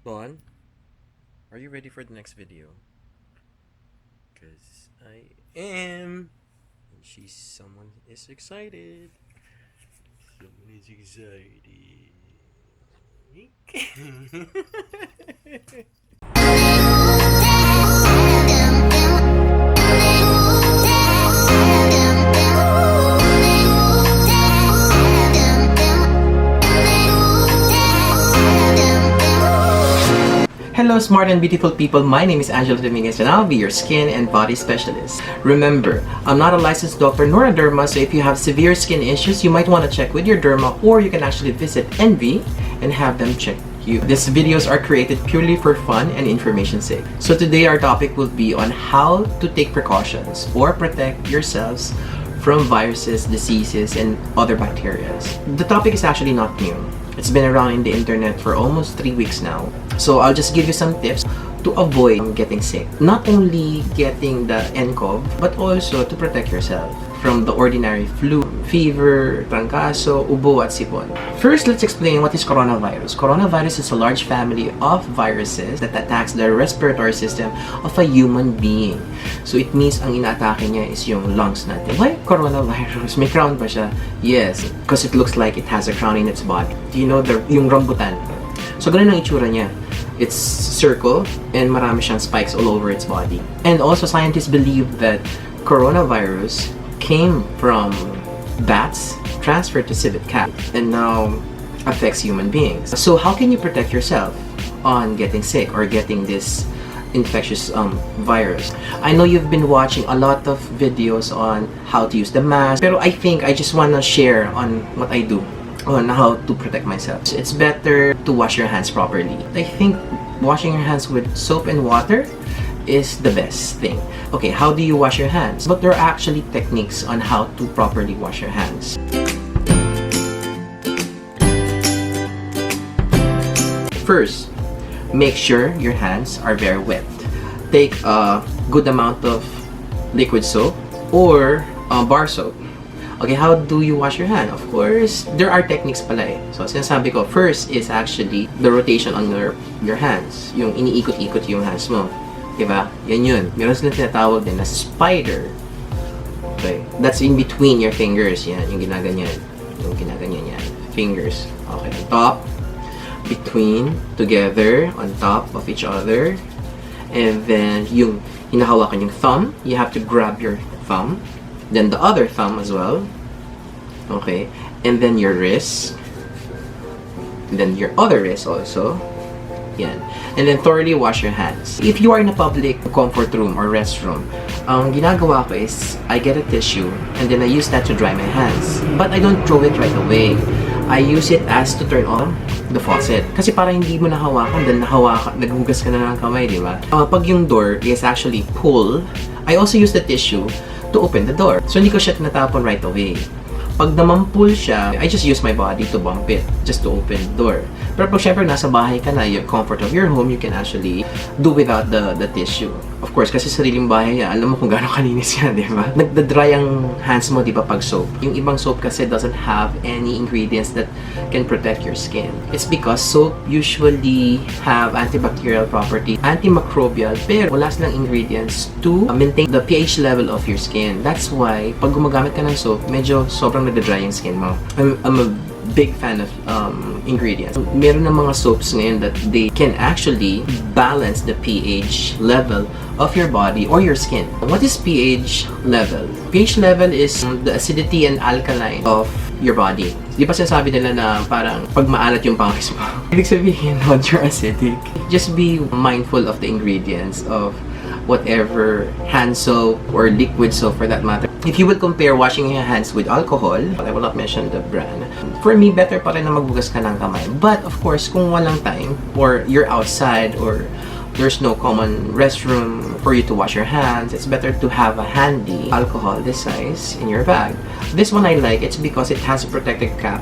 Bon, are you ready for the next video? Because I am. And someone is excited. Someone is excited. Hello smart and beautiful people, my name is Angelo Dominguez and I'll be your skin and body specialist. Remember, I'm not a licensed doctor nor a derma, so if you have severe skin issues, you might want to check with your derma, or you can actually visit NV and have them check you. These videos are created purely for fun and information sake. So today our topic will be on how to take precautions or protect yourselves from viruses, diseases, and other bacteria. The topic is actually not new. It's been around in the internet for almost 3 weeks now. So I'll just give you some tips to avoid getting sick. Not only getting the nCoV, but also to protect yourself from the ordinary flu, fever, trangkaso, ubo, at sipon. First, let's explain what is coronavirus. Coronavirus is a large family of viruses that attacks the respiratory system of a human being. So it means ang inaatake niya is yung lungs natin. Why coronavirus? May crown ba siya? Yes, because it looks like it has a crown in its body. You know, yung rambutan. So ganun ang itsura niya. It's circle and marami siyang spikes all over its body. And also scientists believe that coronavirus came from bats, transferred to civet cat, and now affects human beings. So how can you protect yourself on getting sick or getting this infectious virus? I know you've been watching a lot of videos on how to use the mask, pero I think I just wanna share on what I do on how to protect myself. It's better to wash your hands properly. I think washing your hands with soap and water is the best thing. Okay, how do you wash your hands? But there are actually techniques on how to properly wash your hands. First, make sure your hands are very wet. Take a good amount of liquid soap or bar soap. Okay, how do you wash your hand? Of course, there are techniques pala eh. So, sinasabi ko, first is actually the rotation on your hands. Yung iniikot-ikot yung hands mo. Diba? Yan yun. Meron silang tinatawag din na spider. Okay. That's in between your fingers. Yan. Yung ginaganyan. Yung ginaganyan yan. Fingers. Okay. On top. Between. Together. On top of each other. And then, yung hinahawakan yung thumb. You have to grab your thumb. Then the other thumb as well. Okay. And then your wrist. And then your other wrist also. Yan. And then thoroughly wash your hands. If you are in a public comfort room or restroom, ang ginagawa ko is I get a tissue and then I use that to dry my hands. But I don't throw it right away. I use it as to turn on the faucet. Kasi para hindi mo nahawakan, then naghugas ka na ng kamay, di ba? Pag yung door is actually pull, I also use the tissue to open the door. So hindi ko siya tinatapon right away. Pag naman-pull siya, I just use my body to bump it just to open the door. Pero pag syempre nasa bahay ka na, yung comfort of your home, you can actually do without the tissue. Of course, kasi sariling bahay yan, alam mo kung gaano kalinis yan, di ba? Nagda-dry ang hands mo, di ba, pag soap. Yung ibang soap kasi doesn't have any ingredients that can protect your skin. It's because soap usually have antibacterial property, antimicrobial, pero wala silang ingredients to maintain the pH level of your skin. That's why, pag gumagamit ka ng soap, medyo sobrang nagda-dry yung skin mo. I'm a big fan of ingredients. Meron ng mga soaps ngayon that they can actually balance the pH level of your body or your skin. What is pH level? pH level is the acidity and alkaline of your body. Di ba sinasabi nila na parang pag maalat yung pangis mo? Ibig sabihin, not you're acidic. Just be mindful of the ingredients of whatever hand soap or liquid soap for that matter. If you will compare washing your hands with alcohol, I will not mention the brand. For me, better pa rin na maghugas ka ng kamay. But of course, kung walang time or you're outside or there's no common restroom for you to wash your hands, it's better to have a handy alcohol this size in your bag. This one I like, it's because it has a protective cap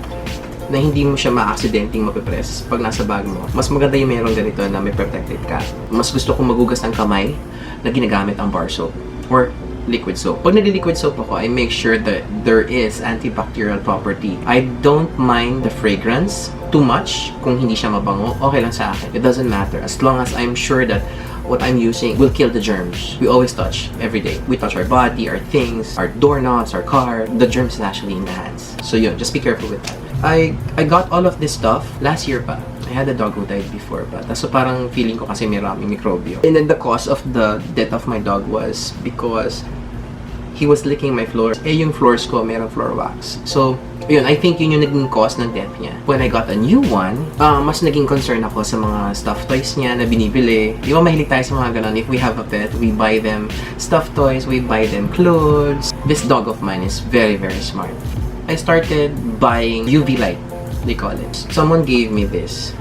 na hindi mo siya ma-accidenting mapipress pag nasa bag mo. Mas maganda yung meron ganito na may protective cap. Mas gusto kong maghugas ng kamay na ginagamit ang bar soap or liquid soap. Pag nagli-liquid soap ako, I make sure that there is antibacterial property. I don't mind the fragrance too much, kung hindi siya mabango, okay lang sa akin. It doesn't matter. As long as I'm sure that what I'm using will kill the germs. We always touch every day. We touch our body, our things, our doorknobs, our car. The germs is actually in the hands. So yun, just be careful with that. I got all of this stuff last year pa. I had a dog who died before pa. So parang feeling ko kasi may maraming mikrobyo. And then the cause of the death of my dog was because he was licking my floors. Yung floors ko, merong floor wax. So, yun, I think yun yung naging cause ng death niya. When I got a new one, mas naging concern ako sa mga stuffed toys niya na binibili. Di ba mahilig tayo sa mga ganun? If we have a pet, we buy them stuffed toys, we buy them clothes. This dog of mine is very, very smart. I started buying UV light, they call it. Someone gave me this,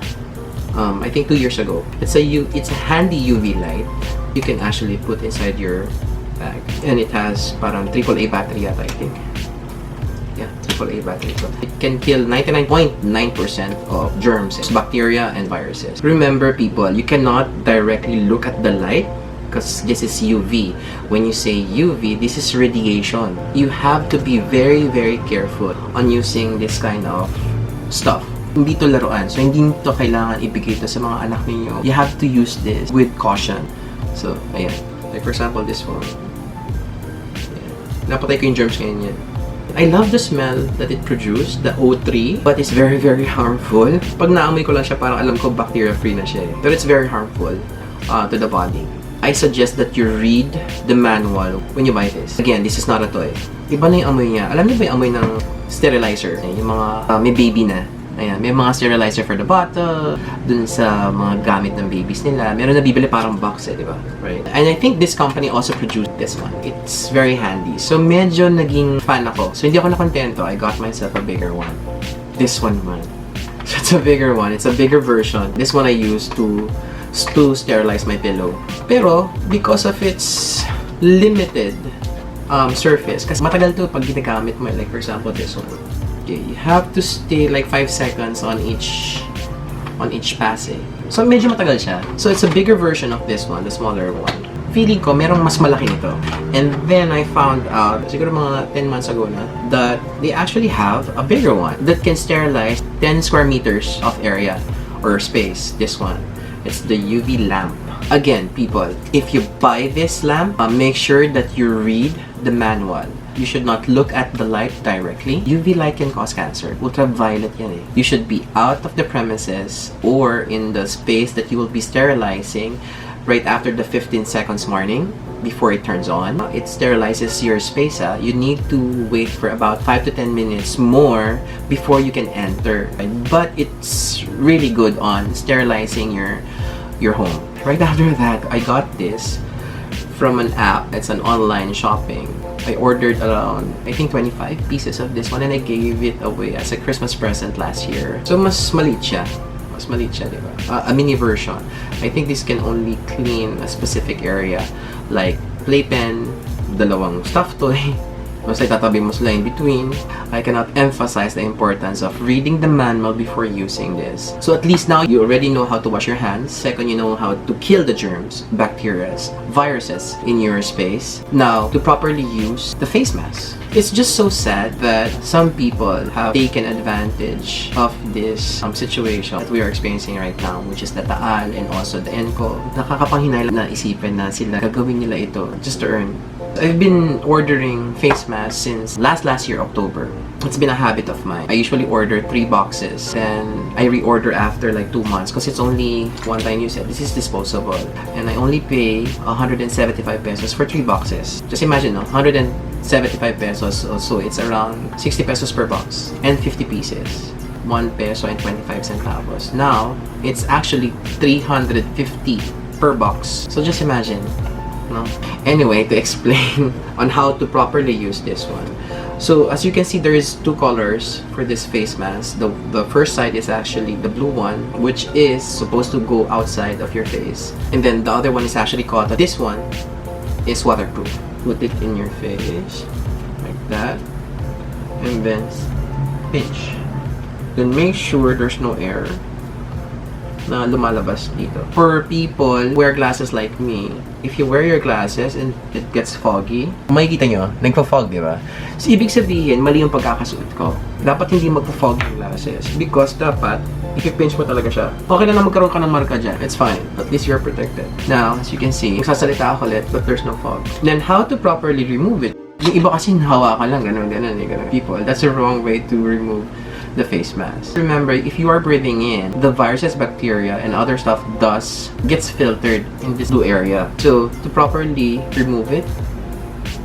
I think 2 years ago. It's a handy UV light. You can actually put inside your bag. And it has parang AAA battery yata, I think. Yeah, AAA battery. So it can kill 99.9% of germs, bacteria, and viruses. Remember, people, you cannot directly look at the light because this is UV. When you say UV, this is radiation. You have to be very, very careful on using this kind of stuff. Hindi to laruan. So, hindi to kailangan ibigay to sa mga anak ninyo. You have to use this with caution. So, ayan. Like for example, this one. Napatay ko yung germs ngayon yan. I love the smell that it produced, the O3, but it's very, very harmful. Pag naamoy ko lang siya, parang alam ko bacteria-free na siya. But it's very harmful to the body. I suggest that you read the manual when you buy this. Again, this is not a toy. Iba na yung amoy niya. Alam niyo ba yung amoy ng sterilizer? Yung mga may baby na. Ayan, may mga sterilizer for the bottle, dun sa mga gamit ng babies nila. Meron na bibili parang box di ba? Right? And I think this company also produced this one. It's very handy. So, medyo naging fan ako. So, hindi ako nakontento. I got myself a bigger one. This one man. So, it's a bigger one. It's a bigger version. This one I use to sterilize my pillow. Pero, because of its limited surface, kasi matagal to pag ginagamit mo. Like, for example, this one. Okay, you have to stay like 5 seconds on each passing. So, medyo matagal siya. So, it's a bigger version of this one, the smaller one. Feeling ko, merong mas malaki nito. And then, I found out, siguro mga 10 months ago na, that they actually have a bigger one that can sterilize 10 square meters of area or space. This one. It's the UV lamp. Again, people, if you buy this lamp, make sure that you read the manual. You should not look at the light directly. UV light can cause cancer. Ultraviolet yan eh. You should be out of the premises or in the space that you will be sterilizing right after the 15 seconds warning before it turns on. It sterilizes your space. You need to wait for about 5 to 10 minutes more before you can enter. But it's really good on sterilizing your home. Right after that, I got this from an app. It's an online shopping. I ordered around, I think 25 pieces of this one and I gave it away as a Christmas present last year. So, mas maliit siya. Mas maliit siya, diba? A mini version. I think this can only clean a specific area like playpen, dalawang stuffed toy. Basta itatabi mo sila in between. I cannot emphasize the importance of reading the manual before using this. So at least now you already know how to wash your hands. Second, you know how to kill the germs, bacteria, viruses in your space. Now, to properly use the face mask. It's just so sad that some people have taken advantage of this situation that we are experiencing right now, which is the taal and also the nCoV. Nakakapanghinay na isipin na sila gagawin nila ito just to earn. I've been ordering face masks since last year, October. It's been a habit of mine. I usually order 3 boxes, then I reorder after like 2 months because it's only one-time use. This is disposable. And I only pay 175 pesos for 3 boxes. Just imagine, no? 175 pesos, so it's around 60 pesos per box. And 50 pieces. 1 peso and 25 centavos. Now, it's actually 350 per box. So just imagine. No? Anyway, to explain on how to properly use this one. So, as you can see, there is 2 colors for this face mask. The first side is actually the blue one, which is supposed to go outside of your face. And then the other one is actually cotton. This one is waterproof. Put it in your face, like that. And then pinch. Then make sure there's no air na lumalabas dito. For people who wear glasses like me, if you wear your glasses and it gets foggy, makikita nyo, nagpa-fog, di ba? So, ibig sabihin, mali yung pagkakasuot ko. Dapat hindi magpa-fog yung glasses because dapat i-pinch mo talaga siya. Okay na magkaroon ka ng marka dyan. It's fine. At least you're protected. Now, as you can see, magsasalita ako ulit, but there's no fog. Then, how to properly remove it? Yung iba kasi hawakan lang, ganun. People, that's the wrong way to remove the face mask. Remember, if you are breathing in, the viruses, bacteria, and other stuff gets filtered in this blue area. So, to properly remove it,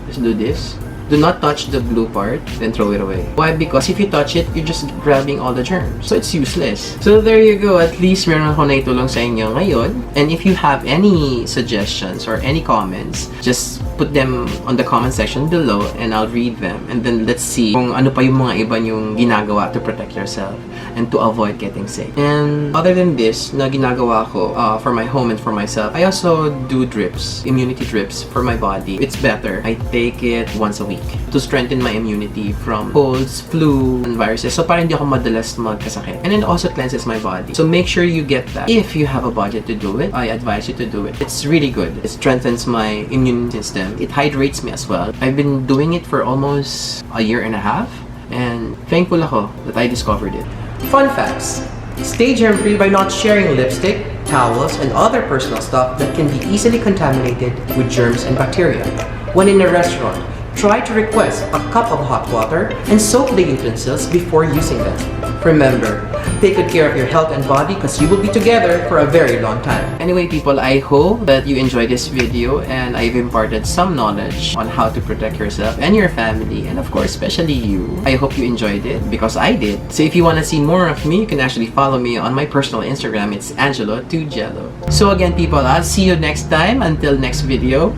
just do this. Do not touch the blue part, then throw it away. Why? Because if you touch it, you're just grabbing all the germs. So it's useless. So there you go. At least meron ako naitulong sa inyo ngayon. And if you have any suggestions or any comments, just put them on the comment section below and I'll read them. And then let's see kung ano pa yung mga iba yung ginagawa to protect yourself and to avoid getting sick. And other than this, na ginagawa ko for my home and for myself, I also do drips, immunity drips for my body. It's better. I take it once a week to strengthen my immunity from colds, flu, and viruses. So, para hindi ako madalas magkasakit. And it also cleanses my body. So, make sure you get that. If you have a budget to do it, I advise you to do it. It's really good. It strengthens my immune system. It hydrates me as well. I've been doing it for almost a year and a half. And thankful ako that I discovered it. Fun facts. Stay germ-free by not sharing lipstick, towels, and other personal stuff that can be easily contaminated with germs and bacteria. When in a restaurant, try to request a cup of hot water and soak the utensils before using them. Remember, take good care of your health and body because you will be together for a very long time. Anyway, people, I hope that you enjoyed this video and I've imparted some knowledge on how to protect yourself and your family, and of course, especially you. I hope you enjoyed it because I did. So if you want to see more of me, you can actually follow me on my personal Instagram. It's Angelo2Jello. So again, people, I'll see you next time. Until next video.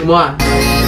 Mwah!